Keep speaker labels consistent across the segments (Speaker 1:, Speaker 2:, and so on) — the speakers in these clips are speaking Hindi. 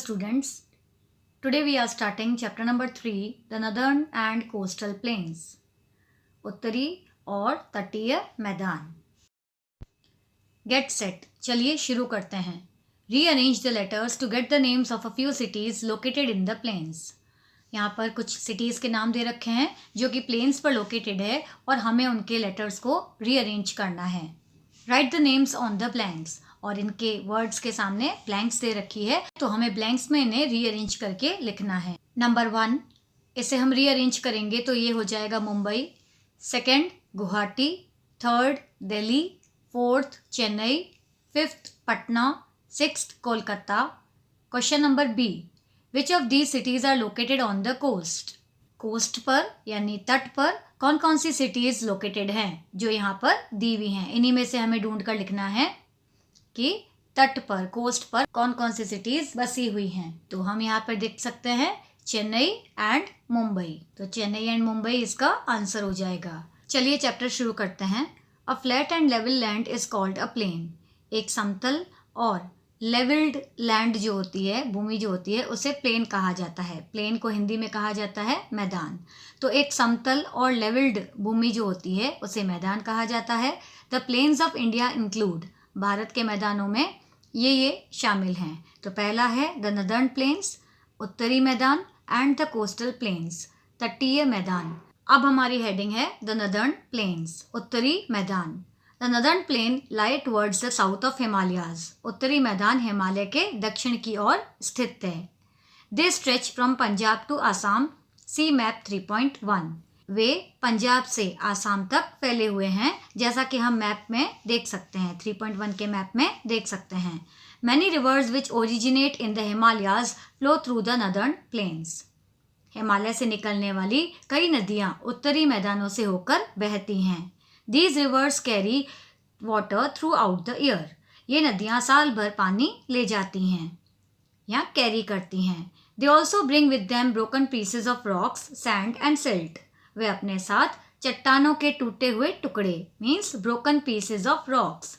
Speaker 1: students, today we are starting chapter number 3, the northern and coastal plains, उत्तरी और तटीय मैदान। Get set, चलिए शुरू करते हैं। Rearrange the letters to get the names of a few cities located in the plains. यहाँ पर कुछ cities के नाम दे रखे हैं जो कि plains पर located है और हमें उनके letters को rearrange करना है। Write the names on the blanks. और इनके वर्ड्स के सामने ब्लैंक्स दे रखी है तो हमें ब्लैंक्स में इन्हें रीअरेंज करके लिखना है। नंबर 1, इसे हम रीअरेंज करेंगे तो ये हो जाएगा Mumbai. Second, Guwahati. Third, Delhi. Fourth, Chennai. Fifth, Patna. Sixth, Kolkata. Question number B, which of these cities are located on the coast. Coast पर यानी तट पर कौन कौन सी सिटीज लोकेटेड हैं जो यहाँ पर दी हुई हैं। इन्हीं में से हमें ढूंढ कर लिखना है कि तट पर, कोस्ट पर कौन कौन सी सिटीज बसी हुई हैं। तो हम यहाँ पर देख सकते हैं चेन्नई एंड मुंबई। तो चेन्नई एंड मुंबई इसका आंसर हो जाएगा। चलिए चैप्टर शुरू करते हैं। A flat and level land is called a plain. एक समतल और लेवल्ड लैंड जो होती है, भूमि जो होती है, उसे प्लेन कहा जाता है। प्लेन को हिंदी में कहा जाता है मैदान। तो एक समतल और लेवल्ड भूमि जो होती है उसे मैदान कहा जाता है। The plains of India include, Bharat के मैदानों में ये शामिल हैं। तो पहला है द नदर्न प्लेन्स, उत्तरी मैदान, एंड द कोस्टल प्लेन्स, तटीय मैदान। अब हमारी हेडिंग है द नदर्न प्लेन्स, उत्तरी मैदान। The northern plain lie towards the south of Himalayas. उत्तरी मैदान हिमालय के दक्षिण की ओर स्थित है। They stretch from Punjab to Assam, see map 3.1। वे पंजाब से आसाम तक फैले हुए हैं, जैसा कि हम मैप में देख सकते हैं, 3.1 के मैप में देख सकते हैं। Many rivers which originate in the Himalayas flow through the northern plains. Himalaya से निकलने वाली कई नदियां उत्तरी मैदानों से होकर बहती हैं। These rivers carry water through out the year. ये नदियां साल भर पानी ले जाती हैं या कैरी करती हैं। They also bring with them broken pieces of rocks, sand and silt. वे अपने साथ चट्टानों के टूटे हुए टुकड़े means broken pieces of rocks,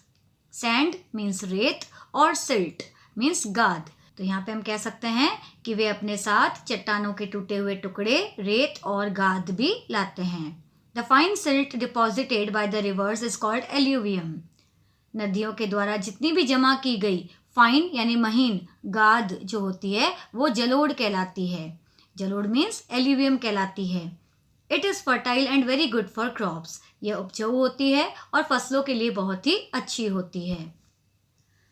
Speaker 1: sand means रेत, और सिल्ट मीन्स गाद। तो यहाँ पे हम कह सकते हैं कि वे अपने साथ चट्टानों के टूटे हुए टुकड़े, रेत और गाद भी लाते हैं। The fine silt deposited by the reverse is called alluvium. नदियों के द्वारा जितनी भी जमा की गई फाइन यानी महीन गाद जो होती है वो जलोढ़ कहलाती है। जलोढ़ मीन्स एल्यूवियम कहलाती है। It is fertile and very good for crops. यह उपजाऊ होती है और फसलों के लिए बहुत ही अच्छी होती है।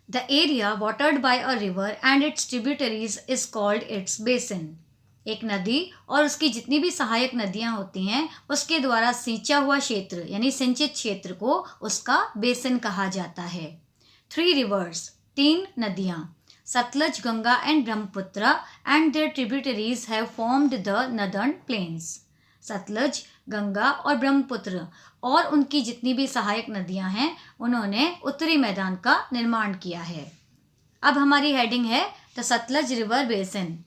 Speaker 1: The area watered by a river and its tributaries is called its basin. एक नदी और उसकी जितनी भी सहायक नदियां होती हैं उसके द्वारा सींचा हुआ क्षेत्र यानी सिंचित क्षेत्र को उसका बेसिन कहा जाता है। 3 रिवर्स, 3 नदियां, Sutlej, Ganga and Brahmaputra and their tributaries have formed the northern plains. Sutlej, Ganga और ब्रह्मपुत्र और उनकी जितनी भी सहायक नदियां हैं उन्होंने उत्तरी मैदान का निर्माण किया है। अब हमारी हेडिंग है the Sutlej river basin.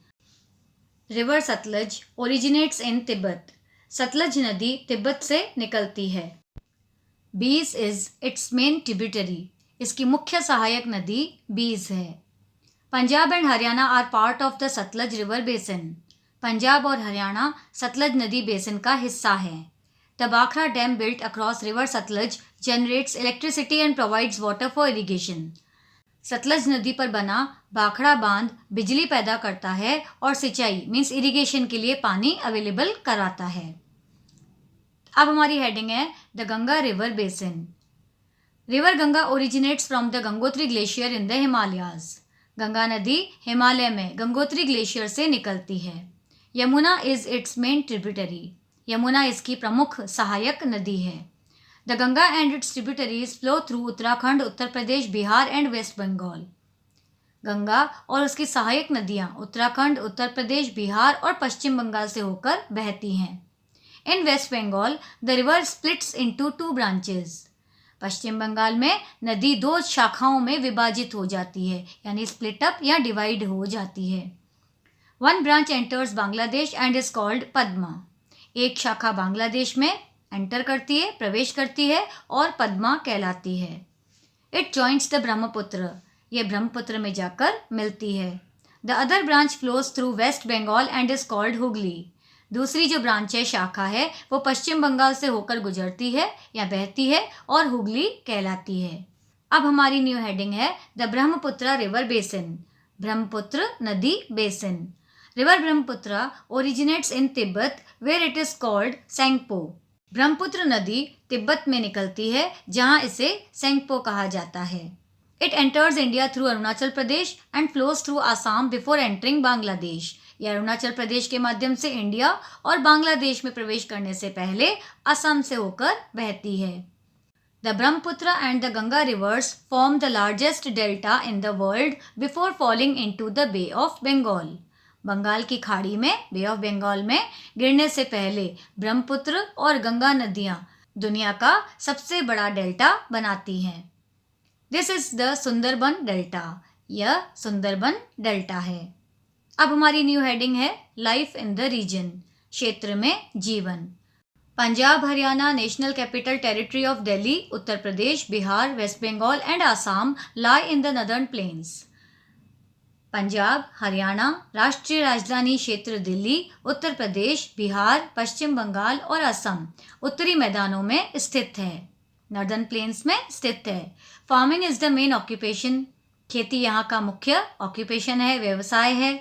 Speaker 1: River Sutlej originates in Tibet. Sutlej नदी तिब्बत से निकलती है। बीस इज इट्स मेन ट्रिब्यूटरी। इसकी मुख्य सहायक नदी बीस है। Punjab and Haryana are part of the Sutlej river basin. Punjab और हरियाणा सतलज नदी बेसिन का हिस्सा है। The Bhakra dam built across river Sutlej generates electricity and provides water for irrigation. Sutlej नदी पर बना बाखड़ा बांध बिजली पैदा करता है और सिंचाई मीन्स इरिगेशन के लिए पानी अवेलेबल कराता है। अब हमारी हेडिंग है the Ganga river basin. River Ganga originates from the Gangotri glacier in the Himalayas. Ganga नदी हिमालय में गंगोत्री ग्लेशियर से निकलती है। Yamuna is its main tributary. Yamuna इसकी प्रमुख सहायक नदी है। The Ganga and its tributaries flow through Uttarakhand, Uttar Pradesh, Bihar and West Bengal. Ganga और उसकी सहायक नदियाँ उत्तराखंड, उत्तर प्रदेश, बिहार और पश्चिम बंगाल से होकर बहती हैं। In west Bengal the river splits into 2 branches. Paschim Bangal में नदी 2 शाखाओं में विभाजित हो जाती है यानी स्प्लिट अप या डिवाइड हो जाती है। 1 branch enters Bangladesh and is called Padma. एक शाखा बांग्लादेश में एंटर करती है, प्रवेश करती है और पद्मा कहलाती है। It joints the Brahmaputra. ये ब्रह्मपुत्र में जाकर मिलती है। The other branch flows through West Bengal and is called Hooghly. दूसरी जो ब्रांच है, शाखा है, वो पश्चिम बंगाल से होकर गुजरती है या बहती है और हुगली कहलाती है। अब हमारी न्यू हेडिंग है the Brahmaputra river basin. Brahmaputra नदी basin. River Brahmaputra originates in Tibet where it is called Tsangpo. Brahmaputra नदी तिब्बत में निकलती है जहां इसे सेंगपो कहा जाता है। It enters India through Arunachal Pradesh and flows through Assam before entering Bangladesh. यह अरुणाचल प्रदेश के माध्यम से इंडिया और बांग्लादेश में प्रवेश करने से पहले असम से होकर बहती है। The Brahmaputra and the Ganga rivers form the largest delta in the world before falling into the Bay of Bengal. Bengal की खाड़ी में, बे ऑफ बंगाल में गिरने से पहले ब्रह्मपुत्र और गंगा नदियां दुनिया का सबसे बड़ा डेल्टा बनाती हैं। This is the Sundarban delta. यह सुंदरबन डेल्टा है। अब हमारी न्यू हेडिंग है लाइफ इन द रीजन। क्षेत्र में जीवन। Punjab, Haryana, National Capital Territory of Delhi, Uttar Pradesh, Bihar, West Bengal and Assam lie in the northern plains. Punjab, Haryana, राष्ट्रीय राजधानी क्षेत्र दिल्ली, उत्तर प्रदेश, बिहार, पश्चिम बंगाल और असम उत्तरी मैदानों में स्थित है, नॉर्दर्न प्लेन्स में स्थित है। Farming is the main occupation. खेती यहाँ का मुख्य ऑक्यूपेशन है, व्यवसाय है।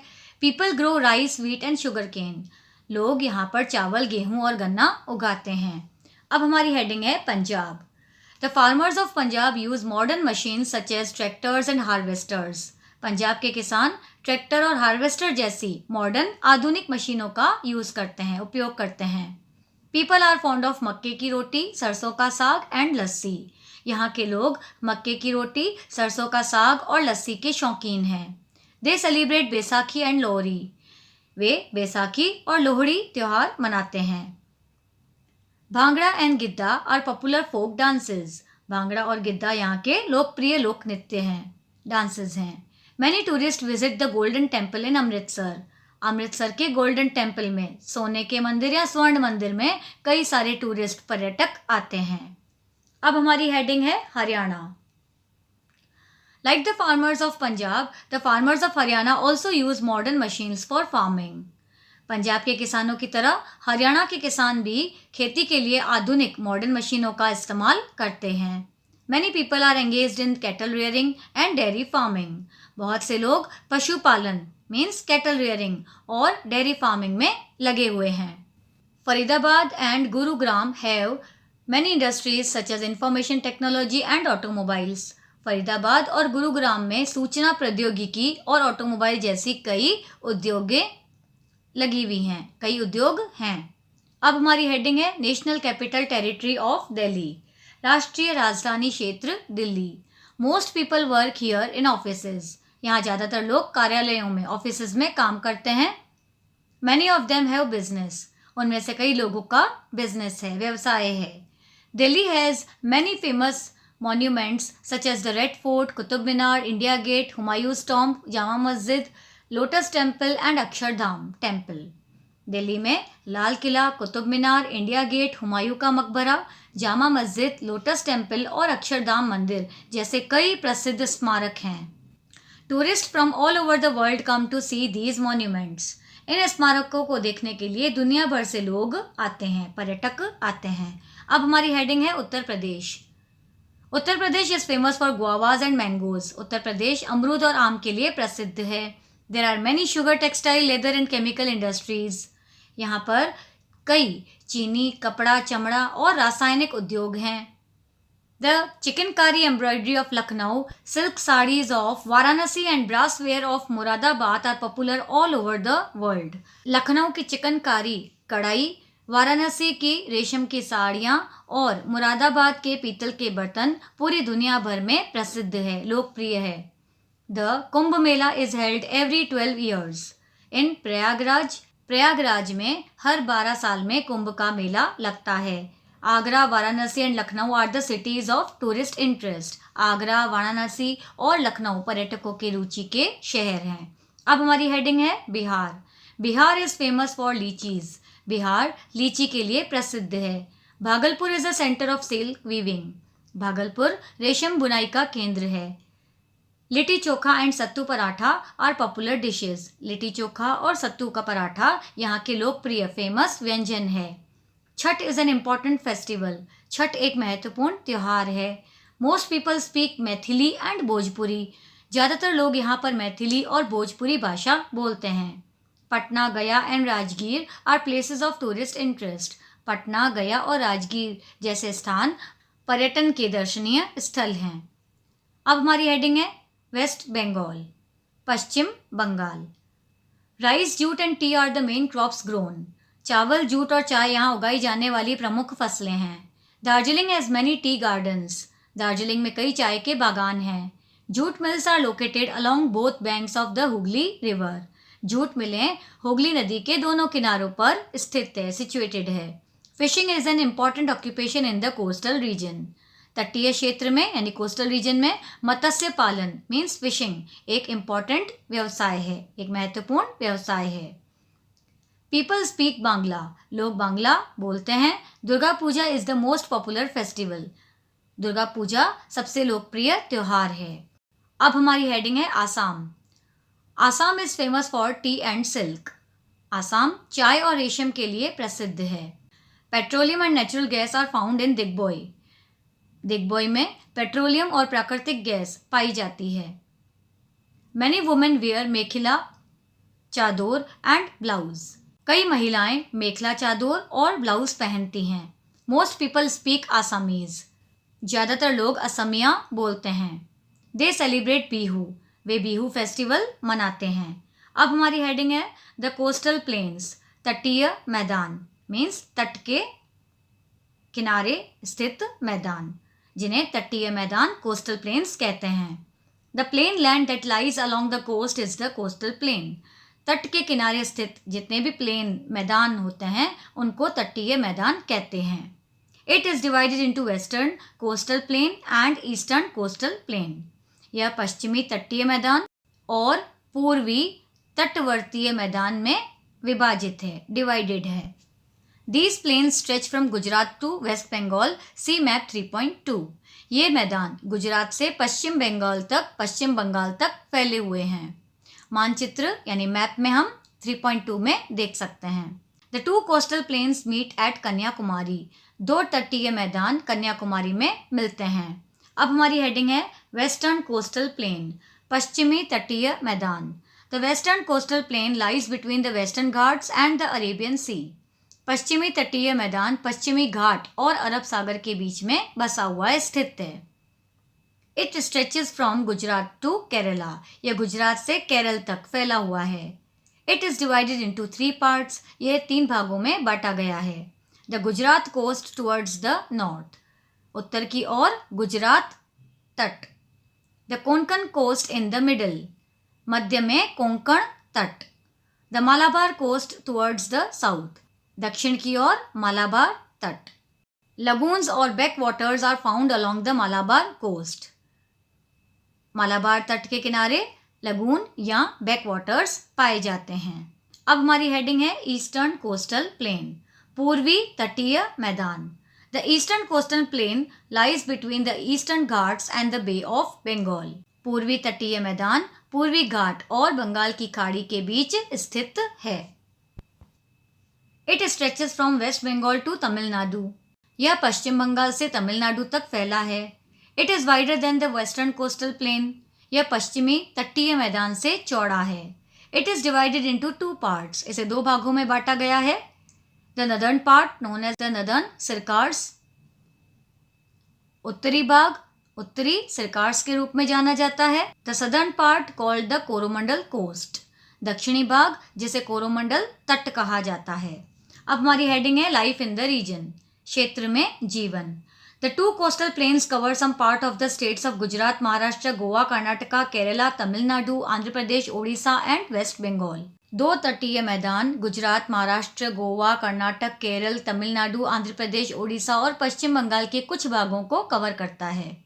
Speaker 1: People grow rice, wheat and sugar cane. लोग यहाँ पर चावल, गेहूं और गन्ना उगाते हैं। अब हमारी हेडिंग है Punjab. The farmers of Punjab use modern machine such as tractors and harvesters. Punjab के किसान ट्रैक्टर और हार्वेस्टर जैसी मॉडर्न आधुनिक मशीनों का यूज करते हैं, उपयोग करते हैं। पीपल आर फॉन्ड ऑफ मक्के की रोटी, सरसों का साग एंड लस्सी। यहाँ के लोग मक्के की रोटी, सरसों का साग और लस्सी के शौकीन हैं। दे सेलिब्रेट बैसाखी एंड लोहरी। वे बैसाखी और लोहड़ी त्योहार मनाते हैं। Bhangra and Giddha are popular folk dances. Bhangra और गिद्दा यहाँ के लोकप्रिय लोक नृत्य हैं, डांसेस हैं। Many tourist visit the golden temple in Amritsar. Amritsar के गोल्डन टेम्पल में, सोने के मंदिर या स्वर्ण मंदिर में कई सारे टूरिस्ट पर्यटक आते हैं। अब हमारी हेडिंग है Haryana. Like the farmers of Punjab, the farmers of Haryana also use modern machines for farming. Punjab के किसानों की तरह हरियाणा के किसान भी खेती के लिए आधुनिक मॉडर्न मशीनों का इस्तेमाल करते हैं। Many people are engaged in cattle rearing and dairy farming. बहुत से लोग पशुपालन मीन्स कैटल रियरिंग और डेयरी फार्मिंग में लगे हुए हैं। Faridabad and Gurugram have many industries such as information technology and automobiles. Faridabad और गुरुग्राम में सूचना प्रौद्योगिकी और ऑटोमोबाइल जैसी कई उद्योगें लगी हुई हैं, कई उद्योग हैं। अब हमारी हेडिंग है national Capital Territory of Delhi. राष्ट्रीय राजधानी क्षेत्र Delhi. Most people work here in offices. यहाँ ज़्यादातर लोग कार्यालयों में, ऑफिसेज में काम करते हैं। Many of them have business. उनमें से कई लोगों का बिजनेस है, व्यवसाय है। Delhi has many famous monuments such as the Red Fort, Qutub Minar, India Gate, Humayun's Tomb, Jama Masjid, lotus temple and Akshardham temple. Delhi में लाल किला, कुतुब मीनार, इंडिया गेट, हुमायूं का मकबरा, जामा मस्जिद, लोटस टेम्पल और अक्षरधाम मंदिर जैसे कई प्रसिद्ध स्मारक हैं। Tourist from all over the world come to see these monuments. इन स्मारकों को देखने के लिए दुनिया भर से लोग आते हैं, पर्यटक आते हैं। अब हमारी हेडिंग है Uttar Pradesh. Uttar Pradesh is famous for guavas and mangoes. Uttar Pradesh अमरूद और आम के लिए प्रसिद्ध है। There are many sugar, textile, leather and chemical industries. यहाँ पर कई चीनी, कपड़ा, चमड़ा और रासायनिक उद्योग हैं। The chikankari embroidery of Lucknow, silk saris of Varanasi and brass ware of Moradabad are popular all over the world. Lucknow की चिकनकारी कढ़ाई, वाराणसी की रेशम की साड़ियाँ और मुरादाबाद के पीतल के बर्तन पूरी दुनिया भर में प्रसिद्ध है, लोकप्रिय है। The Kumbh Mela is held every 12 years in Prayagraj. Prayagraj में हर 12 साल में कुंभ का मेला लगता है। Agra, Varanasi and Lucknow are the cities of tourist interest. Agra, Varanasi और लखनऊ पर्यटकों की रुचि के शहर हैं। अब हमारी हेडिंग है Bihar. Bihar is famous for lychees. Bihar लीची के लिए प्रसिद्ध है। Bhagalpur is a centre of silk weaving. Bhagalpur रेशम बुनाई का केंद्र है। Litti chokha and sattu paratha are popular dishes. Litti chokha और सत्तू का पराठा यहाँ के लोकप्रिय फेमस व्यंजन है। Chhath is an important festival. Chhath एक महत्वपूर्ण त्योहार है। Most people speak Maithili and Bhojpuri. ज़्यादातर लोग यहाँ पर मैथिली और भोजपुरी भाषा बोलते हैं। Patna, Gaya and Rajgir are places of tourist interest. Patna, Gaya और राजगीर जैसे स्थान पर्यटन के दर्शनीय स्थल हैं। अब हमारी हेडिंग है West Bengal, Paschim Bengal. Rice, jute and tea are the main crops grown. चावल, जूट और चाय यहाँ उगाई जाने वाली प्रमुख फसलें हैं। Darjeeling has many tea gardens. Darjeeling में कई चाय के बागान हैं। Jute mills are located along both banks of the Hooghly river. Jute मिलें हुगली नदी के दोनों किनारों पर स्थित है, सिचुएटेड है। Fishing is an important occupation in the coastal region. तटीय क्षेत्र में यानी कोस्टल रीजन में मत्स्य पालन मीन्स फिशिंग एक इम्पॉर्टेंट व्यवसाय है, एक महत्वपूर्ण व्यवसाय है। People speak Bangla. लोग बांग्ला बोलते हैं। Durga Puja is the most popular festival. Durga Puja सबसे लोकप्रिय त्योहार है। अब हमारी हेडिंग है Assam. Assam is famous for tea and silk. Assam चाय और रेशम के लिए प्रसिद्ध है। Petroleum and natural gas are found in Digboi. Digboi में पेट्रोलियम और प्राकृतिक गैस पाई जाती है। Many women wear mekhela, chador and blouse. कई महिलाएं मेखला चादोर और ब्लाउज पहनती हैं। Most people speak Assamese. ज़्यादातर लोग असमिया बोलते हैं। दे सेलिब्रेट बिहू। वे बिहू फेस्टिवल मनाते हैं। अब हमारी हेडिंग है द कोस्टल प्लेन्स, तटीय मैदान मीन्स तट के किनारे स्थित मैदान, जिन्हें तटीय मैदान कोस्टल प्लेन्स कहते हैं। The plain land that lies along the coast is the coastal plain. तट के किनारे स्थित जितने भी प्लेन मैदान होते हैं उनको तटीय मैदान कहते हैं। It is divided into western coastal plane and eastern coastal plain. यह पश्चिमी तटीय मैदान और पूर्वी तटवर्तीय मैदान में विभाजित है, डिवाइडेड है। These plains stretch from Gujarat to West Bengal, see map 3.2। ये मैदान गुजरात से पश्चिम बंगाल तक फैले हुए हैं। मानचित्र यानी मैप में हम 3.2 में देख सकते हैं। The two coastal plains meet at Kanyakumari. दो तटीय मैदान कन्याकुमारी में मिलते हैं। अब हमारी हेडिंग है वेस्टर्न कोस्टल प्लेन, पश्चिमी तटीय मैदान। The western coastal plain lies between the western Ghats and the Arabian sea. पश्चिमी तटीय मैदान पश्चिमी घाट और अरब सागर के बीच में बसा हुआ स्थित है। It stretches from Gujarat to Kerala. यह गुजरात से केरल तक फैला हुआ है। It is divided into 3 parts. यह 3 भागों में बांटा गया है। The Gujarat coast towards the north, उत्तर की ओर गुजरात तट। The Konkan coast in the middle, मध्य में कोंकण तट। The Malabar coast towards the south, दक्षिण की ओर मालाबार तट। लगून्स और backwaters are found along the Malabar coast. Malabar तट के किनारे लगून या बैक वाटर्स पाए जाते हैं। अब हमारी हेडिंग है ईस्टर्न कोस्टल प्लेन, पूर्वी तटीय मैदान। The eastern coastal plain lies between the eastern Ghats and the Bay of Bengal. पूर्वी तटीय मैदान पूर्वी घाट और बंगाल की खाड़ी के बीच स्थित है। It stretches from west Bengal to Tamil Nadu. यह पश्चिम बंगाल से तमिलनाडु तक फैला है। It is wider than the western coastal plain. यह पश्चिमी तटीय मैदान से चौड़ा है। It is divided into 2 parts. इसे 2 भागों में बांटा गया है। The northern part known as the northern Circars. उत्तरी भाग उत्तरी सिरकार्स के रूप में जाना जाता है। The southern part called the Coromandel coast. दक्षिणी भाग जिसे कोरोमंडल तट कहा जाता है। अब हमारी हेडिंग है लाइफ इन द रीजन, क्षेत्र में जीवन। The two coastal plains cover some part of the states of Gujarat, Maharashtra, Goa, Karnataka, Kerala, Tamil Nadu, Andhra Pradesh, Odisha and West Bengal. 2 तटीय मैदान गुजरात, महाराष्ट्र, गोवा, कर्नाटक, केरल, तमिलनाडु, आंध्र प्रदेश, ओडिशा और पश्चिम बंगाल के कुछ भागों को कवर करता है।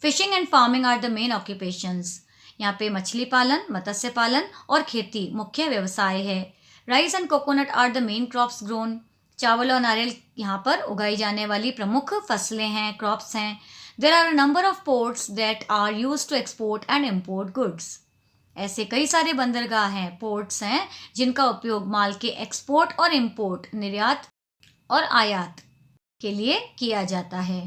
Speaker 1: Fishing and farming are the main occupations. यहाँ पे मछली पालन, मत्स्य पालन और खेती मुख्य व्यवसाय है। Rice and coconut are the main crops grown. चावल और नारियल यहाँ पर उगाई जाने वाली प्रमुख फसलें हैं, क्रॉप्स हैं। There are a number of ports that are used to export and import goods. ऐसे कई सारे बंदरगाह हैं, पोर्ट्स हैं जिनका उपयोग माल के एक्सपोर्ट और इंपोर्ट, निर्यात और आयात के लिए किया जाता है।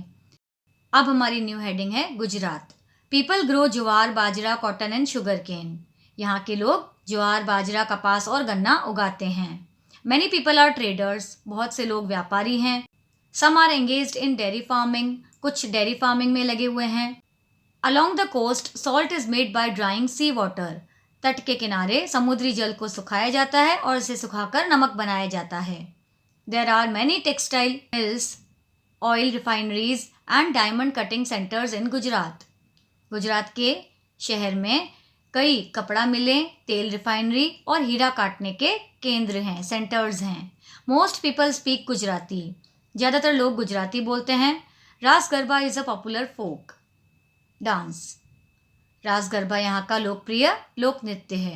Speaker 1: अब हमारी न्यू हेडिंग है Gujarat. People grow jowar, bajra, cotton and sugar cane. यहाँ के लोग ज्वार, बाजरा, कपास और गन्ना उगाते हैं। मैनी पीपल आर ट्रेडर्स, बहुत से लोग व्यापारी हैं। Some are engaged in dairy farming, कुछ डेयरी फार्मिंग में लगे हुए हैं। Along the coast salt is made by drying sea water. तट के किनारे समुद्री जल को सुखाया जाता है और इसे सुखाकर नमक बनाया जाता है। There are many textile mills, oil refineries and diamond cutting centres in Gujarat. Gujarat के शहर में कई कपड़ा मिलें, तेल रिफाइनरी और हीरा काटने के केंद्र हैं, सेंटर्स हैं। मोस्ट पीपल स्पीक गुजराती, ज़्यादातर लोग गुजराती बोलते हैं। Raas Garba is a popular folk dance. Raas Garba यहाँ का लोकप्रिय लोक नृत्य है।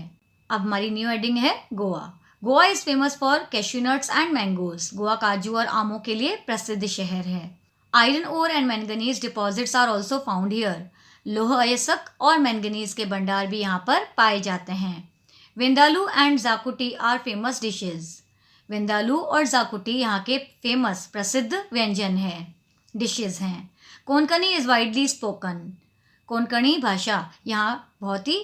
Speaker 1: अब हमारी न्यू हेडिंग है Goa. Goa is famous for cashew nuts and mangoes. Goa काजू और आमों के लिए प्रसिद्ध शहर है। Iron ore and manganese deposits are also found here. लोह अयस्क और मैंगनीज के भंडार भी यहाँ पर पाए जाते हैं। Vindaloo and xacuti are famous dishes. Vindaloo और जाकुटी यहाँ के फेमस प्रसिद्ध व्यंजन है, डिशेज हैं। Konkani is widely spoken. Konkani भाषा यहाँ बहुत ही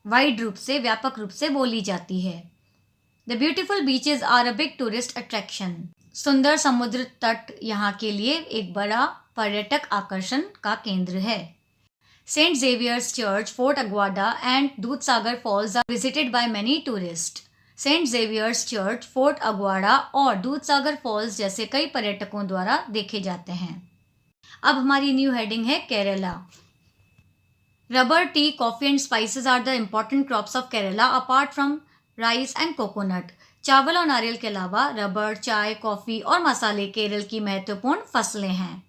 Speaker 1: वाइड रूप से, व्यापक रूप से बोली जाती है। The beautiful beaches are a big tourist attraction. सुंदर समुद्र तट यहाँ के लिए एक बड़ा पर्यटक आकर्षण का केंद्र है। Saint Xavier's church, fort Aguada and Dudhsagar falls are visited by many tourist. Saint Xavier's church, fort Aguada और दूधसागर फॉल्स जैसे कई पर्यटकों द्वारा देखे जाते हैं। अब हमारी न्यू हेडिंग है Kerala. Rubber, tea, coffee and spices are the important crops of Kerala apart from rice and coconut. चावल और नारियल के अलावा रबर, चाय, कॉफ़ी और मसाले केरल की महत्वपूर्ण फसलें हैं।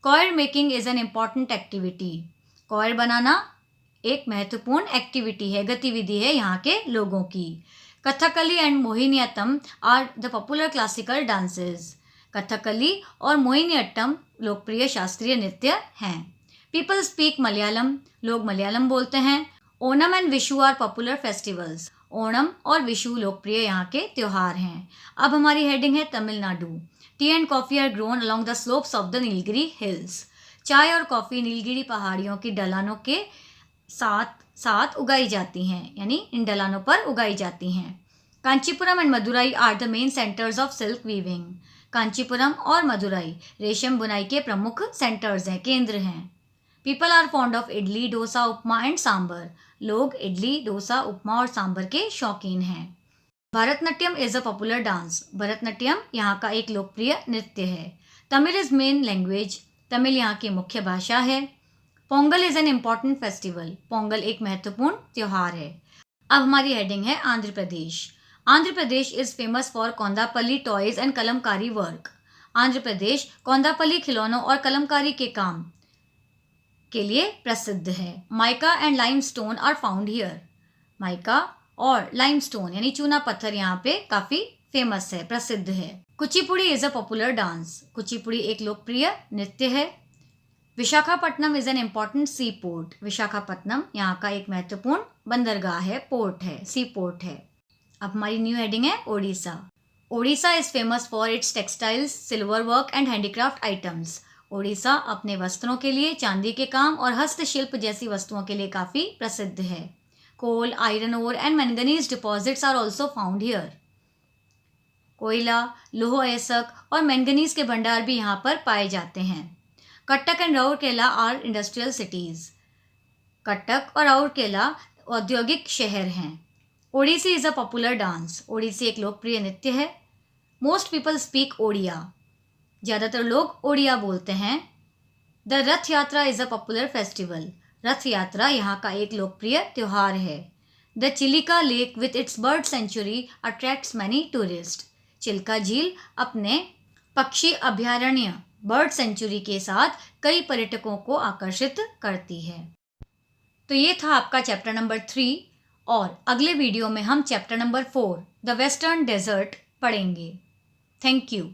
Speaker 1: Coir making is an important activity. Coir बनाना एक महत्वपूर्ण एक्टिविटी है, गतिविधि है यहाँ के लोगों की। Kathakali and Mohiniattam are the popular classical dances. Kathakali और मोहिनीअट्टम लोकप्रिय शास्त्रीय नृत्य हैं। पीपल स्पीक मलयालम, लोग मलयालम बोलते हैं। Onam and Vishu are popular festivals. Onam और विशु लोकप्रिय यहाँ के त्योहार हैं। अब हमारी हेडिंग है Tamil Nadu. Tea and coffee are grown along the slopes of the Nilgiri hills. चाय और कॉफ़ी नीलगिरी पहाड़ियों की ढलानों के साथ साथ उगाई जाती हैं, यानी इन ढलानों पर उगाई जाती हैं। Kanchipuram and Madurai are the main centres of silk weaving. Kanchipuram और मदुराई रेशम बुनाई के प्रमुख सेंटर्स हैं, केंद्र हैं। People are fond of idli, dosa, upma and sambar. लोग इडली, डोसा, उपमा और सांबर के शौकीन हैं। Bharatanatyam is a popular dance. Bharatanatyam यहाँ का एक लोकप्रिय नृत्य है। Tamil is main language. Tamil यहाँ की मुख्य भाषा है। Pongal is an important festival. Pongal एक महत्वपूर्ण त्यौहार है। अब हमारी हेडिंग है Andhra Pradesh. Andhra Pradesh is famous for Kondapalli toys and Kalamkari work. Andhra Pradesh Kondapalli खिलौनों और कलमकारी के काम के लिए प्रसिद्ध है। Mica and limestone are found here. Mica और लाइमस्टोन यानी चूना पत्थर यहाँ पे काफ़ी फेमस है, प्रसिद्ध है। Kuchipudi is a popular dance. Kuchipudi एक लोकप्रिय नृत्य है। Visakhapatnam is an important sea port. Visakhapatnam यहाँ का एक महत्वपूर्ण बंदरगाह है, पोर्ट है, सी पोर्ट है। अब हमारी न्यू हेडिंग है Odisha. Odisha is famous for its textiles, silver work and handicraft items. Odisha अपने वस्त्रों के लिए, चांदी के काम और हस्तशिल्प जैसी वस्तुओं के लिए काफ़ी प्रसिद्ध है। Coal, iron ore and manganese deposits are also found here. कोयला, लोह अयस्क और मैंगनीज के भंडार भी यहाँ पर पाए जाते हैं। Cuttack and Rourkela are industrial cities. Cuttack और राउरकेला औद्योगिक शहर हैं। Odissi is a popular dance. Odissi एक लोकप्रिय नृत्य है। Most people speak Odia. ज़्यादातर लोग ओडिया बोलते हैं। द रथ यात्रा इज़ अ पॉपुलर फेस्टिवल। रथ यात्रा यहाँ का एक लोकप्रिय त्यौहार है। The Chilika lake with its bird sanctuary attracts many tourist. Chilka झील अपने पक्षी अभयारण्य, बर्ड सेंचुरी के साथ कई पर्यटकों को आकर्षित करती है। तो ये था आपका चैप्टर नंबर 3 और अगले वीडियो में हम chapter number 4 the western desert पढ़ेंगे। Thank you.